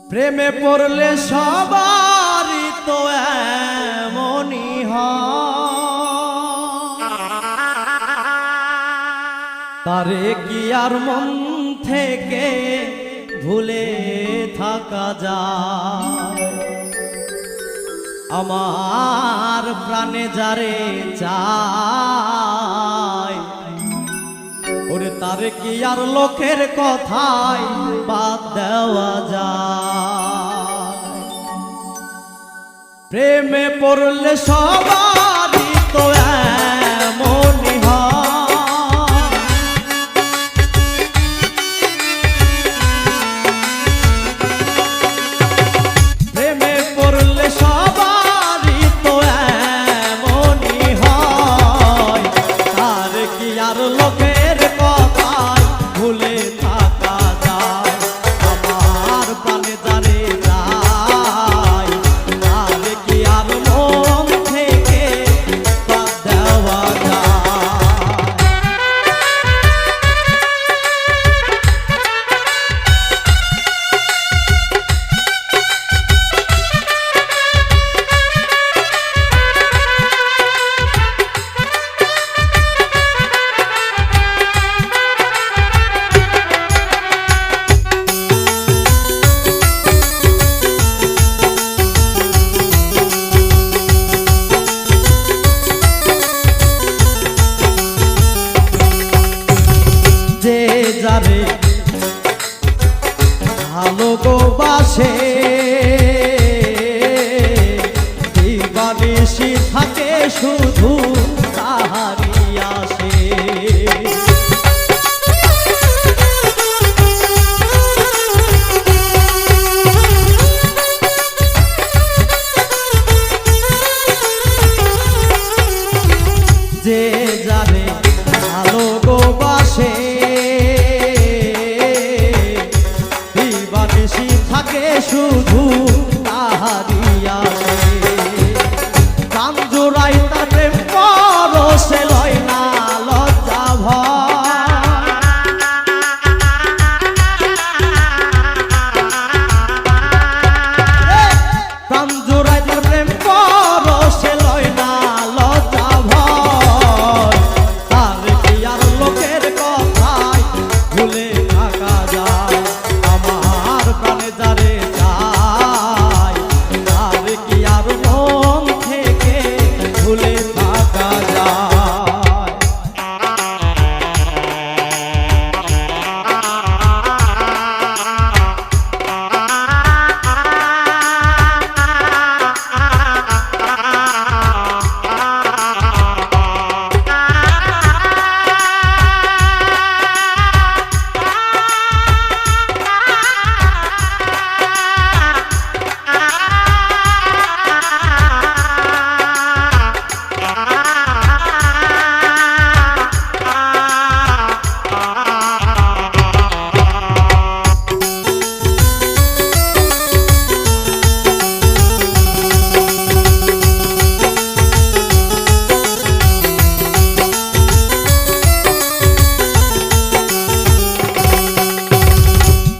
প্রেমে পড়লে সবারই তো এমনই হয়, তারে কি আর মন থেকে ভুলে থাকা যায়। আমার প্রাণে যারে চায়, ওরে তারে কি আর লোকের কথায় বাদ দেওয়া যায়। প্রেমে পড়লে সবারই তো এমনই হয়, প্রেমে পড়লে সবারই তো এমনই হয়, তার কি আর লোকের কথায় ভুলে থাকা যায়। আমার প্রাণে যারে যায়, তার কি আর মন থেকে বাদ দেওয়া যায়। যে যারে ভালোবাসে দিবানিশি থাকে শুধু তাহারি আসে। যে যারে ভালোবাসে দিবানিশি থাকে শুধু তাহারি আসে। কান জোড়াই তার প্রেম পরশে লয় না লজ্জা ভয়, কান জোড়াই তার প্রেম পরশে লয় না লজ্জা ভয়, তার কি আর লোকের কথায় ভুলে থাকা যায়। আমার প্রাণে যারে চায়, তার কি আর মন থেকে ভুলে থাকা যায়।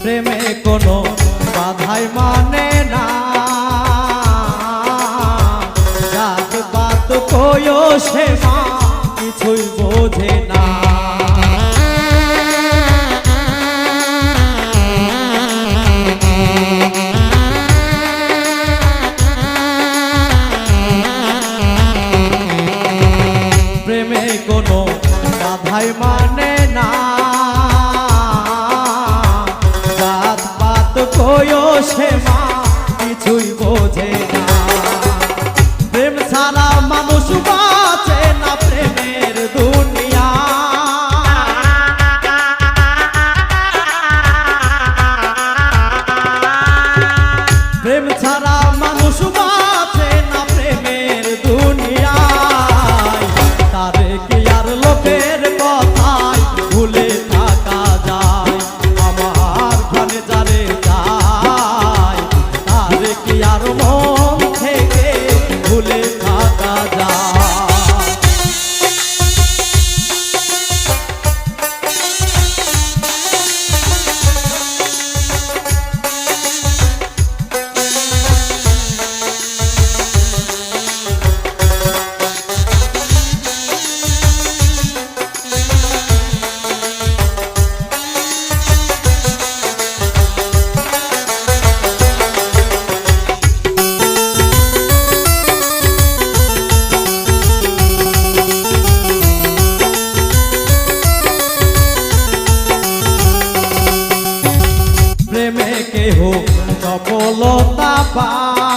প্রেমে কোনো বাধাই মানে না, জাত পাত কয়ো সে মা কিছুই বোঝে না। প্রেমে কোনো বাধাই মানে না, জাত পাত কয়ো সে মা কিছুই বোঝে না। প্রেম ছাড়া মানুষ বাঁচে না প্রেমের দুনিয়া, প্রেম ছাড়া মানুষ বাঁচে না প্রেমের দুনিয়ায়। তারে কি আর লোকের কথায় ভুলে থাকা যায়। আমার প্রাণে যারে চায়, তারে কি আর মন থেকে ভুলে থাকা যায়। সফলতা পায়।